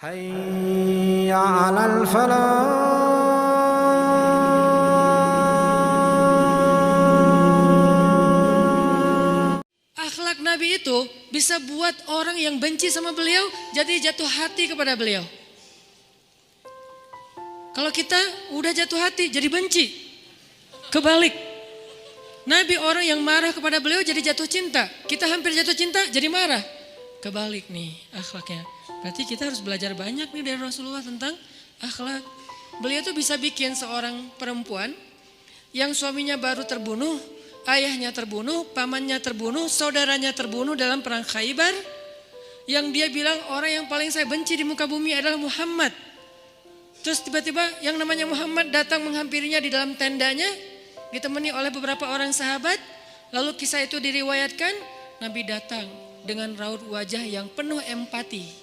Hayya 'alal falah. Akhlak Nabi itu bisa buat orang yang benci sama beliau jadi jatuh hati kepada beliau. Kalau kita udah jatuh hati jadi benci. Kebalik. Nabi orang yang marah kepada beliau jadi jatuh cinta. Kita hampir jatuh cinta jadi marah. Kebalik nih akhlaknya. Berarti kita harus belajar banyak nih dari Rasulullah tentang akhlak. Beliau tuh bisa bikin seorang perempuan yang suaminya baru terbunuh, ayahnya terbunuh, pamannya terbunuh, saudaranya terbunuh dalam perang Khaybar. Yang dia bilang orang yang paling saya benci di muka bumi adalah Muhammad. Terus tiba-tiba yang namanya Muhammad datang menghampirinya di dalam tendanya, ditemani oleh beberapa orang sahabat. Lalu kisah itu diriwayatkan, Nabi datang dengan raut wajah yang penuh empati.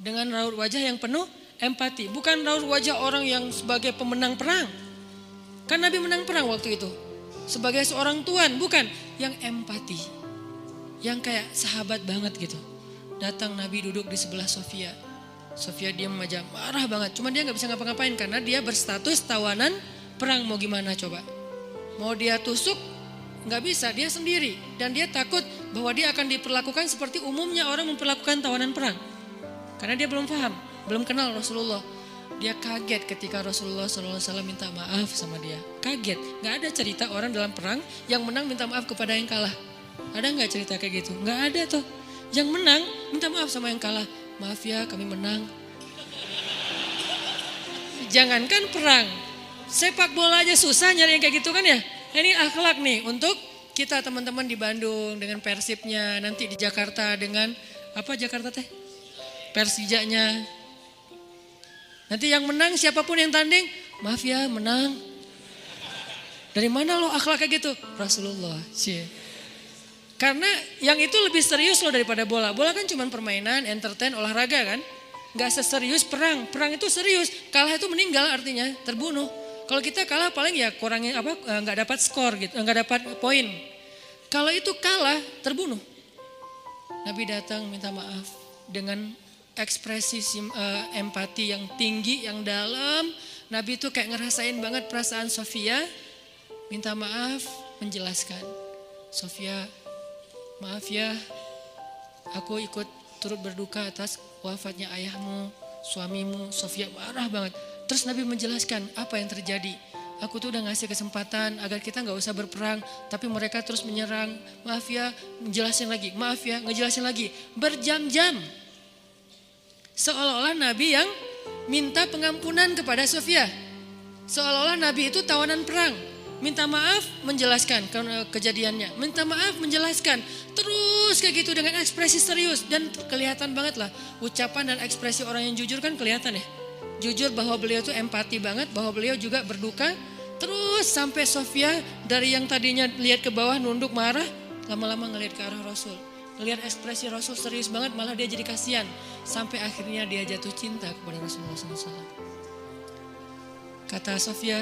Dengan raut wajah yang penuh empati. Bukan raut wajah orang yang sebagai pemenang perang. Kan Nabi menang perang waktu itu. Sebagai seorang tuan, bukan. Yang empati. Yang kayak sahabat banget gitu. Datang Nabi duduk di sebelah Sofia. Sofia diam aja, marah banget. Cuma dia gak bisa ngapa-ngapain karena dia berstatus tawanan perang. Mau gimana coba? Mau dia tusuk? Gak bisa, dia sendiri. Dan dia takut bahwa dia akan diperlakukan seperti umumnya orang memperlakukan tawanan perang. Karena dia belum paham, belum kenal Rasulullah. Dia kaget ketika Rasulullah SAW minta maaf sama dia. Kaget, gak ada cerita orang dalam perang yang menang minta maaf kepada yang kalah. Ada gak cerita kayak gitu? Gak ada tuh. Yang menang minta maaf sama yang kalah. Maaf ya kami menang. Jangankan perang, sepak bola aja susah nyari yang kayak gitu kan ya. Ini akhlak nih untuk kita teman-teman di Bandung dengan Persibnya. Nanti di Jakarta dengan apa Jakarta teh? Persijanya. Nanti yang menang siapapun yang tanding, maaf ya menang. Dari mana lo akhlak kayak gitu? Rasulullah. Karena yang itu lebih serius loh daripada bola. Bola kan cuma permainan, entertain, olahraga kan. Gak seserius perang. Perang itu serius. Kalah itu meninggal artinya terbunuh. Kalau kita kalah paling ya kurangnya apa? Gak dapat skor gitu, gak dapat poin. Kalau itu kalah terbunuh. Nabi datang minta maaf dengan ekspresi empati yang tinggi, yang dalam. Nabi itu kayak ngerasain banget perasaan Sofia. Minta maaf, menjelaskan. Sofia, maaf ya, aku ikut turut berduka atas wafatnya ayahmu, suamimu. Sofia marah banget. Terus Nabi menjelaskan apa yang terjadi. Aku tuh udah ngasih kesempatan agar kita gak usah berperang. Tapi mereka terus menyerang. Maaf ya, menjelasin lagi. Maaf ya, ngejelasin lagi. Berjam-jam. Seolah-olah Nabi yang minta pengampunan kepada Sofia. Seolah-olah Nabi itu tawanan perang. Minta maaf, menjelaskan kejadiannya. Minta maaf, menjelaskan. Terus kayak gitu dengan ekspresi serius. Dan kelihatan banget lah. Ucapan dan ekspresi orang yang jujur kan kelihatan ya. Jujur bahwa beliau tuh empati banget. Bahwa beliau juga berduka. Terus sampai Sofia dari yang tadinya lihat ke bawah nunduk marah. Lama-lama ngelihat ke arah Rasul. Ngelihat ekspresi Rasul serius banget. Malah dia jadi kasihan. Sampai akhirnya dia jatuh cinta kepada Rasulullah SAW. Kata Sofia,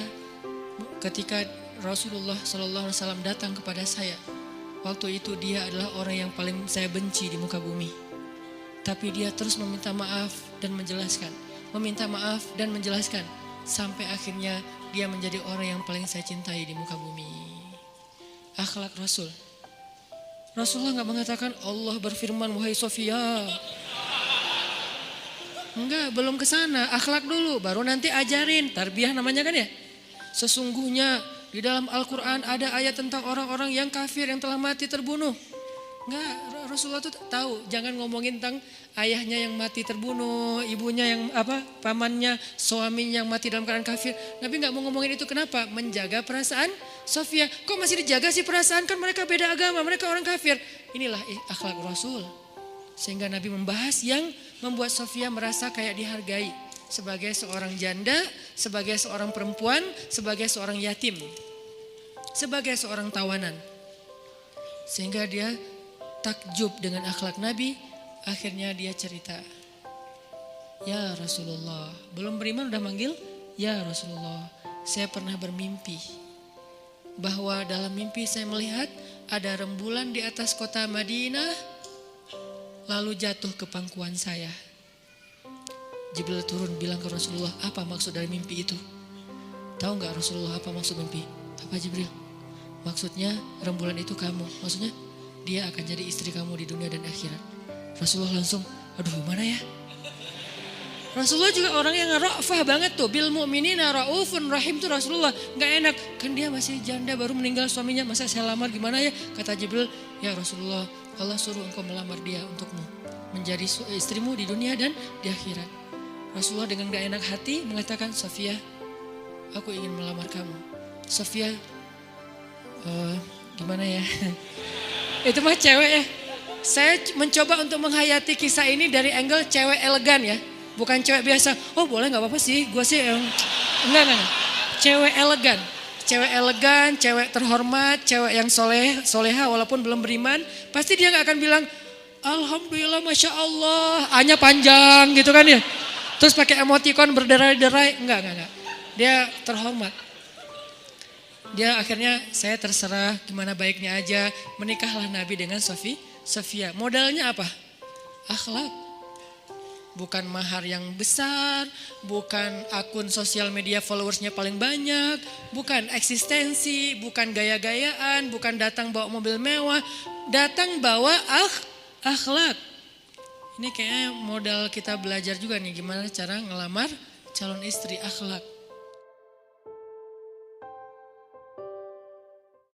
ketika Rasulullah SAW datang kepada saya, waktu itu dia adalah orang yang paling saya benci di muka bumi. Tapi dia terus meminta maaf dan menjelaskan. Meminta maaf dan menjelaskan. Sampai akhirnya dia menjadi orang yang paling saya cintai di muka bumi. Akhlak Rasul. Rasulullah gak mengatakan Allah berfirman wahai Sofia. Enggak, belum ke sana. Akhlak dulu, baru nanti ajarin. Tarbiyah namanya kan ya. Sesungguhnya di dalam Al-Quran ada ayat tentang orang-orang yang kafir yang telah mati terbunuh. Enggak, Rasulullah tuh tahu. Jangan ngomongin tentang ayahnya yang mati terbunuh, ibunya yang pamannya, suaminya yang mati dalam keadaan kafir. Nabi enggak mau ngomongin itu, kenapa? Menjaga perasaan Sofia. Kok masih dijaga sih perasaan? Kan mereka beda agama, mereka orang kafir. Inilah akhlak Rasul. Sehingga Nabi membahas yang membuat Sofia merasa kayak dihargai. Sebagai seorang janda, sebagai seorang perempuan, sebagai seorang yatim. Sebagai seorang tawanan. Sehingga dia takjub dengan akhlak Nabi. Akhirnya dia cerita. Ya Rasulullah, belum beriman udah manggil? Ya Rasulullah, saya pernah bermimpi. Bahwa dalam mimpi saya melihat ada rembulan di atas kota Madinah. lalu jatuh ke pangkuan saya. Jibril turun bilang ke Rasulullah, apa maksud dari mimpi itu? Tahu gak Rasulullah apa maksud mimpi? Apa Jibril? Maksudnya rembulan itu kamu. Maksudnya dia akan jadi istri kamu di dunia dan akhirat. Rasulullah langsung, aduh gimana ya? Rasulullah juga orang yang ra'fah banget tuh. Bil mu'minina ra'ufun rahim tuh Rasulullah. Gak enak, kan dia masih janda baru meninggal suaminya. Masa saya lamar gimana ya? Kata Jibril, ya Rasulullah, Allah suruh engkau melamar dia untukmu. Menjadi istrimu di dunia dan di akhirat. Rasulullah dengan gak enak hati mengatakan, Sofia, aku ingin melamar kamu. Sofia, gimana ya? Itu mah cewek ya. Saya mencoba untuk menghayati kisah ini dari angle cewek elegan ya. Bukan cewek biasa, oh boleh gak apa-apa sih, gue sih enggak. Cewek elegan, cewek terhormat, cewek yang soleha walaupun belum beriman. Pasti dia gak akan bilang, Alhamdulillah Masya Allah, A-nya panjang gitu kan ya. Terus pakai emoticon berderai-derai, enggak. Dia terhormat. Dia akhirnya saya terserah gimana baiknya aja, menikahlah Nabi dengan Sofia. Modalnya apa? Akhlak. Bukan mahar yang besar, bukan akun sosial media followersnya paling banyak, bukan eksistensi, bukan gaya-gayaan, bukan datang bawa mobil mewah, datang bawa akhlak. Ini kayaknya modal kita belajar juga nih gimana cara ngelamar calon istri, akhlak.